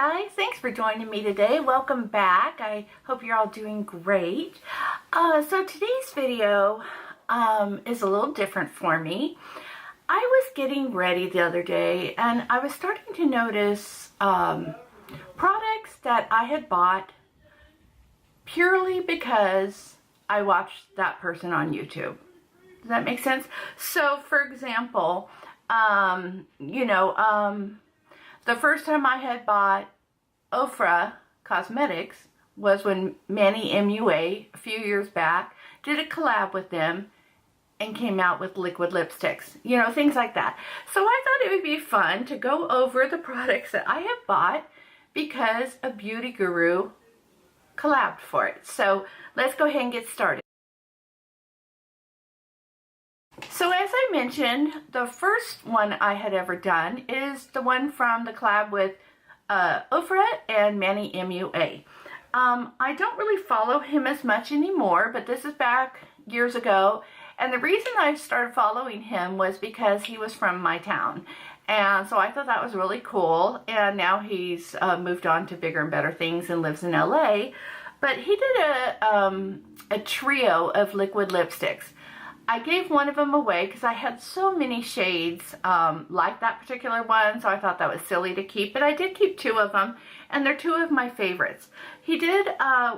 guys, thanks for joining me today. Welcome back. I hope you're all doing great. So today's video is a little different for me. I was getting ready the other day and I was starting to notice products that I had bought purely because I watched that person on YouTube. Does that make sense? So for example, the first time I had bought Ofra cosmetics was when Manny Mua, a few years back, did a collab with them and came out with liquid lipsticks, things like that. So I thought it would be fun to go over the products that I have bought because a beauty guru collabed for it. So let's go ahead and get started. So as I mentioned, the first one I had ever done is the one from the collab with Ofra and Manny Mua. I don't really follow him as much anymore, but this is back years ago. And the reason I started following him was because he was from my town. And so I thought that was really cool. And now he's moved on to bigger and better things and lives in LA. But he did a trio of liquid lipsticks. I gave one of them away because I had so many shades like that particular one, so I thought that was silly to keep, but I did keep two of them, and they're two of my favorites. He did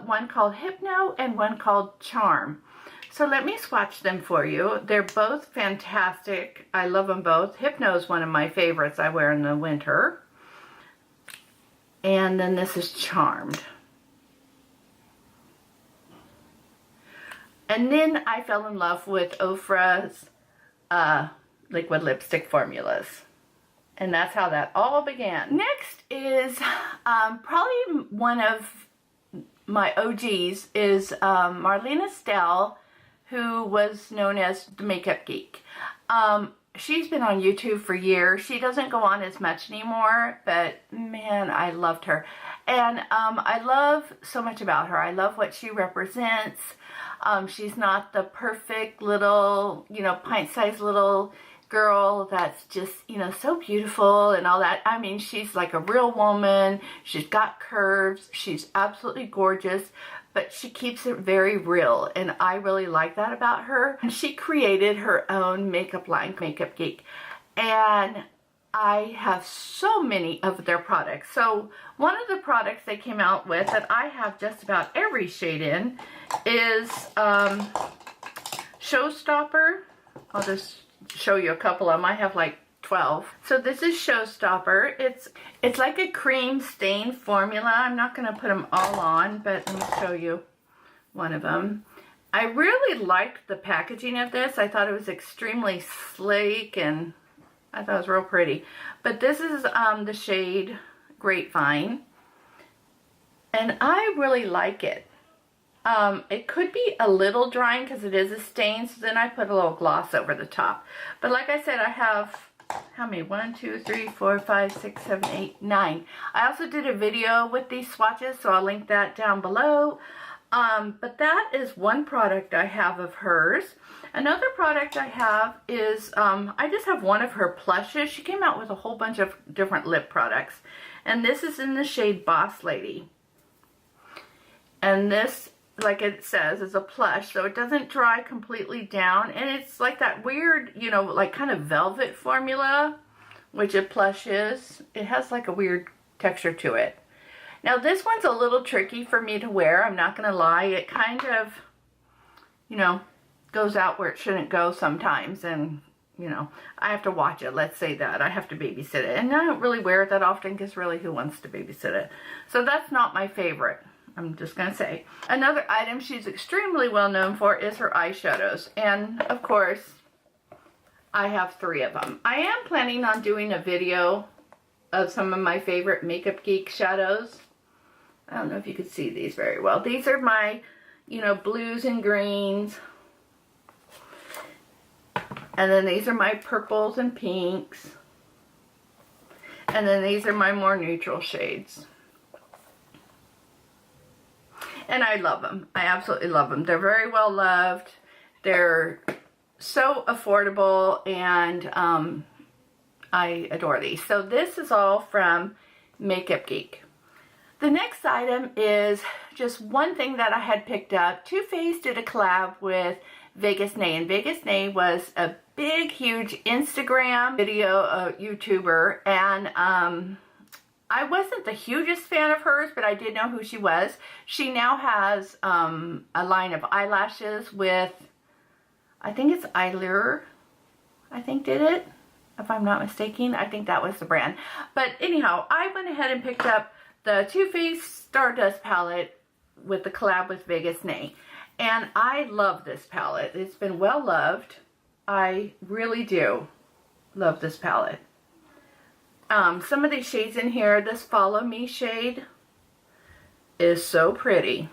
one called Hypno and one called Charm. So let me swatch them for you. They're both fantastic. I love them both. Hypno is one of my favorites I wear in the winter. And then this is Charmed. And then I fell in love with Ofra's liquid lipstick formulas. And that's how that all began. Next is probably one of my OGs is Marlene Estelle, who was known as the Makeup Geek. She's been on YouTube for years. She doesn't go on as much anymore, but man, I loved her. And I love so much about her. I love what she represents. She's not the perfect little, pint-sized little girl that's just, so beautiful and all that. I mean, she's like a real woman. She's got curves. She's absolutely gorgeous, but she keeps it very real, and I really like that about her. And she created her own makeup line, Makeup Geek, and I have so many of their products. So one of the products they came out with that I have just about every shade in is Showstopper. I'll just show you a couple of them. I have like 12. So this is Showstopper. It's like a cream stain formula. I'm not going to put them all on, but let me show you one of them. I really liked the packaging of this. I thought it was extremely sleek and I thought it was real pretty. But this is the shade Grapevine. And I really like it. It could be a little drying because it is a stain, so then I put a little gloss over the top. But like I said, I have, how many? 1, 2, 3, 4, 5, 6, 7, 8, 9. I also did a video with these swatches, so I'll link that down below. But that is one product I have of hers. Another product I have is, I just have one of her plushes. She came out with a whole bunch of different lip products. And this is in the shade Boss Lady. And this, like it says, is a plush, so it doesn't dry completely down. And it's like that weird, like kind of velvet formula, which a plush is. It has like a weird texture to it. Now this one's a little tricky for me to wear, I'm not going to lie. It kind of, goes out where it shouldn't go sometimes, and, I have to watch it, let's say that. I have to babysit it. And I don't really wear it that often because really who wants to babysit it? So that's not my favorite, I'm just going to say. Another item she's extremely well known for is her eyeshadows. And of course, I have 3 of them. I am planning on doing a video of some of my favorite Makeup Geek shadows. I don't know if you could see these very well. These are my, blues and greens. And then these are my purples and pinks. And then these are my more neutral shades. And I love them. I absolutely love them. They're very well loved. They're so affordable, and I adore these. So this is all from Makeup Geek. The next item is just one thing that I had picked up. Too Faced did a collab with Vegas Nay, and Vegas Nay was a big, huge Instagram video YouTuber, and I wasn't the hugest fan of hers, but I did know who she was. She now has a line of eyelashes with, I think it's Allure, I think did it, if I'm not mistaken. I think that was the brand. But anyhow, I went ahead and picked up the Too Faced Stardust palette with the collab with Vegas Nay. And I love this palette. It's been well loved. I really do love this palette. Some of these shades in here, this Follow Me shade is so pretty.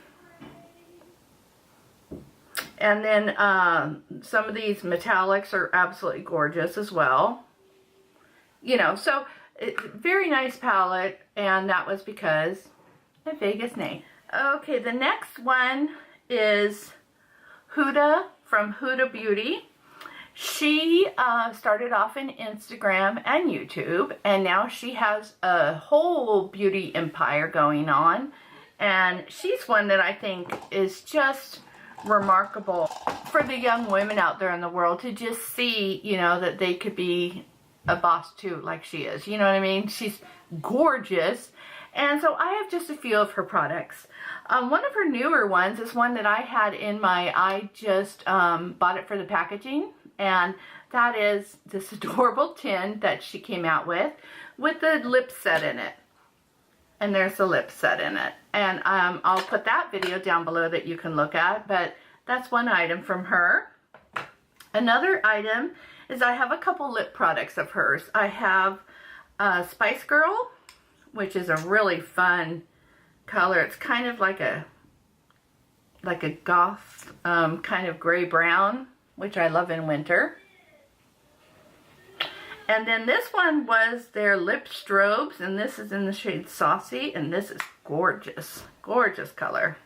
And then some of these metallics are absolutely gorgeous as well. You know, so very nice palette, and that was because of Vegas Nay. Okay, the next one is Huda from Huda Beauty. She started off in Instagram and YouTube, and now she has a whole beauty empire going on. And she's one that I think is just remarkable for the young women out there in the world to just see, you know, that they could be a boss too, like she is. You know what I mean? She's gorgeous. And so I have just a few of her products. One of her newer ones is one that I had in my, I just bought it for the packaging. And that is this adorable tin that she came out with the lip set in it. And there's the lip set in it. And I'll put that video down below that you can look at. But that's one item from her. Another item is I have a couple lip products of hers. I have Spice Girl, which is a really fun color. It's kind of like a goth kind of gray brown, which I love in winter. And then this one was their lip strobes, and this is in the shade Saucy, and this is gorgeous, gorgeous color.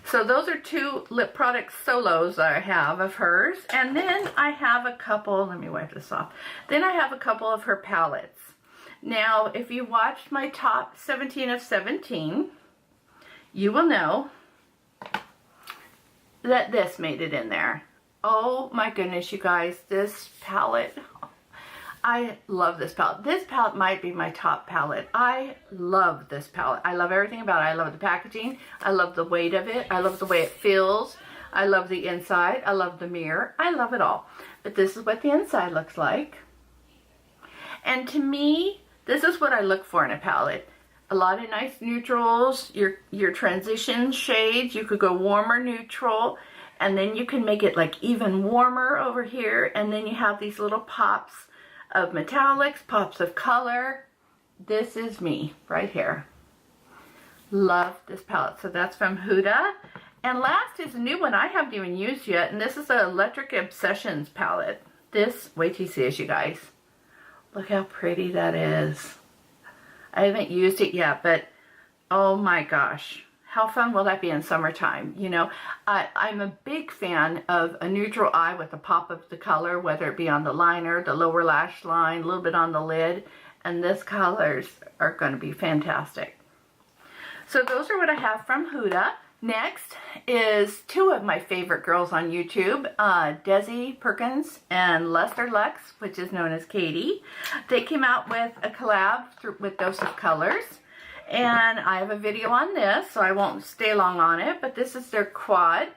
So those are two lip product solos I have of hers. And then I have a couple, let me wipe this off. Then I have a couple of her palettes. Now, if you watched my top 17 of 17, you will know that this made it in there. Oh my goodness, you guys, this palette, I love this palette. This palette might be my top palette. I love this palette. I love everything about it. I love the packaging. I love the weight of it. I love the way it feels. I love the inside. I love the mirror. I love it all. But this is what the inside looks like. And to me, this is what I look for in a palette. A lot of nice neutrals, your transition shades. You could go warmer neutral, and then you can make it like even warmer over here, and then you have these little pops of metallics, pops of color. This is me right here. Love this palette. So that's from Huda. And last is a new one I haven't even used yet, and this is the Electric Obsessions palette. This, wait till you see this, you guys. Look how pretty that is. I haven't used it yet, but oh my gosh, how fun will that be in summertime? You know, I'm a big fan of a neutral eye with a pop of the color, whether it be on the liner, the lower lash line, a little bit on the lid, and this colors are going to be fantastic. So those are what I have from Huda. Next is two of my favorite girls on YouTube, Desi, Perkins, and Luxe, which is known as Katy. They came out with a collab with Dose of Colors, and I have a video on this, so I won't stay long on it, but this is their quad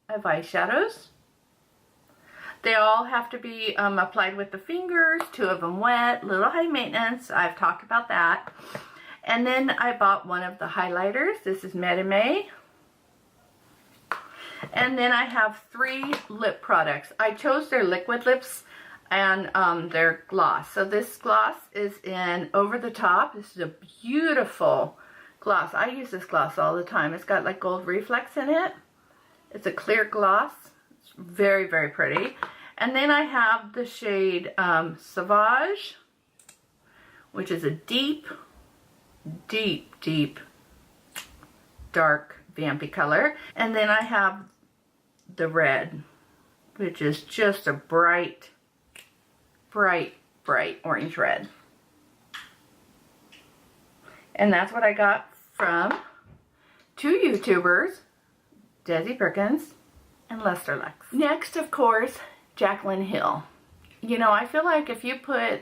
of eyeshadows. They all have to be applied with the fingers, two of them wet, little high maintenance. I've talked about that. And then I bought one of the highlighters. This is Medime. And then I have three lip products. I chose their liquid lips and their gloss. So this gloss is in Over the Top. This is a beautiful gloss. I use this gloss all the time. It's got like gold reflex in it. It's a clear gloss. It's very, very pretty. And then I have the shade Sauvage, which is a deep, deep, deep, dark, vampy color. And then I have the red, which is just a bright bright, bright orange red. And that's what I got from two YouTubers, Desi Perkins and Luxe. Next, of course, Jaclyn Hill. You know, I feel like if you put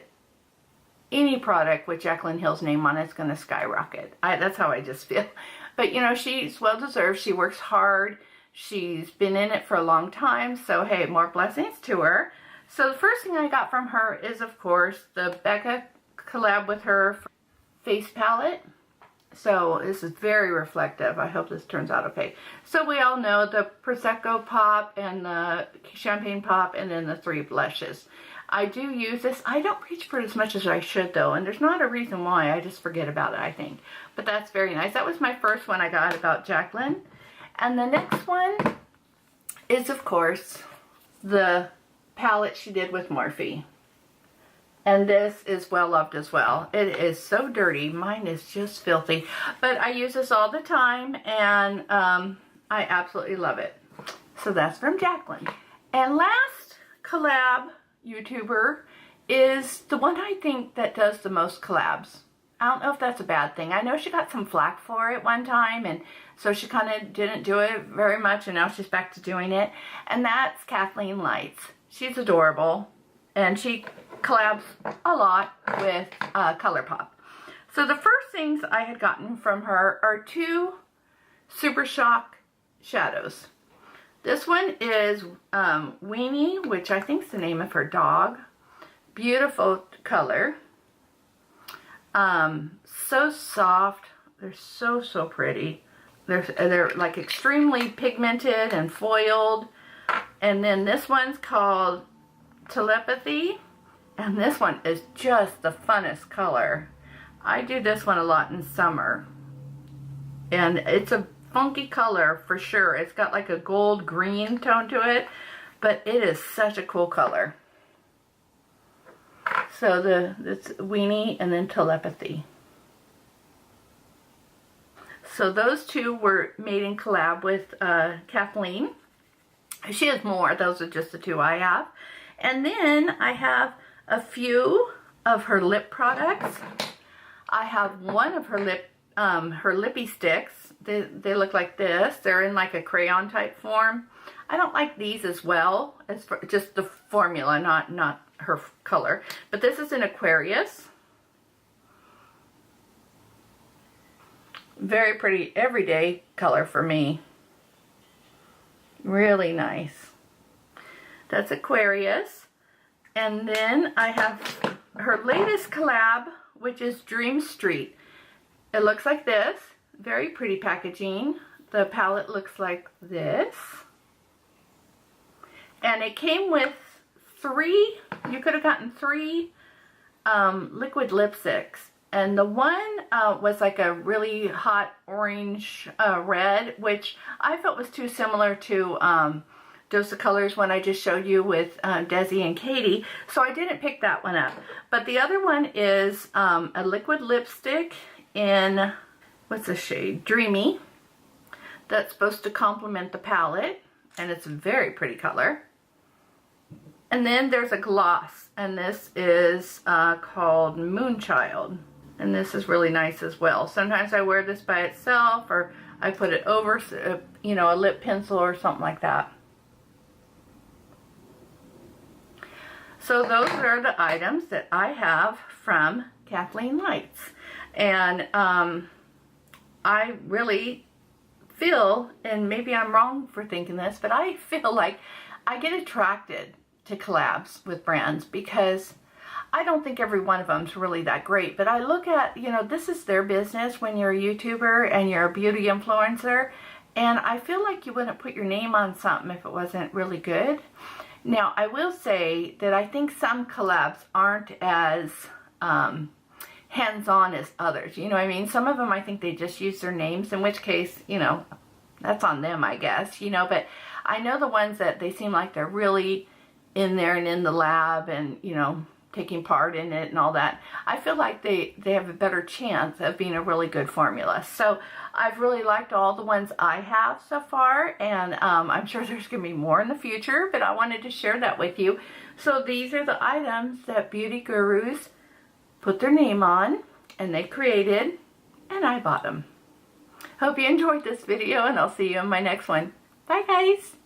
any product with Jaclyn Hill's name on it, it's going to skyrocket. That's how I just feel. But, you know, she's well-deserved. She works hard. She's been in it for a long time. So, hey, more blessings to her. So, the first thing I got from her is, of course, the Becca collab with her face palette. So, this is very reflective. I hope this turns out okay. So, we all know the Prosecco pop and the Champagne pop and then the 3 blushes. I do use this. I don't reach for it as much as I should, though, and there's not a reason why. I just forget about it, I think. But that's very nice. That was my first one I got about Jaclyn. And the next one is, of course, the palette she did with Morphe. And this is well loved as well. It is so dirty. Mine is just filthy. But I use this all the time, and I absolutely love it. So that's from Jaclyn. And last collab YouTuber is the one I think that does the most collabs. I don't know if that's a bad thing. I know she got some flack for it one time, and so she kind of didn't do it very much, and now she's back to doing it. And that's Kathleenlights. She's adorable, and she collabs a lot with ColourPop. So the first things I had gotten from her are 2 Super Shock shadows. This one is Weenie, which I think is the name of her dog. Beautiful color. So soft. They're so, so pretty. They're like extremely pigmented and foiled. And then this one's called Telepathy. And this one is just the funnest color. I do this one a lot in summer. And it's a funky color for sure. It's got like a gold green tone to it, but it is such a cool color. So it's Weenie and then Telepathy. So those 2 were made in collab with Kathleen. She has more. Those are just the 2 I have. And then I have a few of her lip products. I have one of her lippy sticks. They look like this. They're in like a crayon type form. I don't like these as well as for just the formula, not her color. But this is an Aquarius. Very pretty everyday color for me. Really nice. That's Aquarius. And then I have her latest collab, which is Dream Street. It looks like this. Very pretty packaging. The palette looks like this. And it came with 3, you could have gotten 3 liquid lipsticks. And the one was like a really hot orange red, which I felt was too similar to Dose of Colors one I just showed you with Desi and Katy. So I didn't pick that one up. But the other one is a liquid lipstick in, what's the shade? Dreamy. That's supposed to complement the palette. And it's a very pretty color. And then there's a gloss. And this is called Moonchild. And this is really nice as well. Sometimes I wear this by itself, or I put it over, you know, a lip pencil or something like that. So those are the items that I have from Kathleenlights. And I really feel, and maybe I'm wrong for thinking this, but I feel like I get attracted to collabs with brands because I don't think every one of them is really that great. But I look at, you know, this is their business when you're a YouTuber and you're a beauty influencer. And I feel like you wouldn't put your name on something if it wasn't really good. Now, I will say that I think some collabs aren't as hands-on as others. You know what I mean? Some of them, I think they just use their names, in which case, you know, that's on them, I guess, you know. But I know the ones that they seem like they're really in there and in the lab and, you know, taking part in it and all that. I feel like they have a better chance of being a really good formula. So I've really liked all the ones I have so far, and I'm sure there's going to be more in the future, but I wanted to share that with you So these are the items that beauty gurus put their name on and they created, and I bought them. Hope you enjoyed this video, and I'll see you in my next one. Bye guys!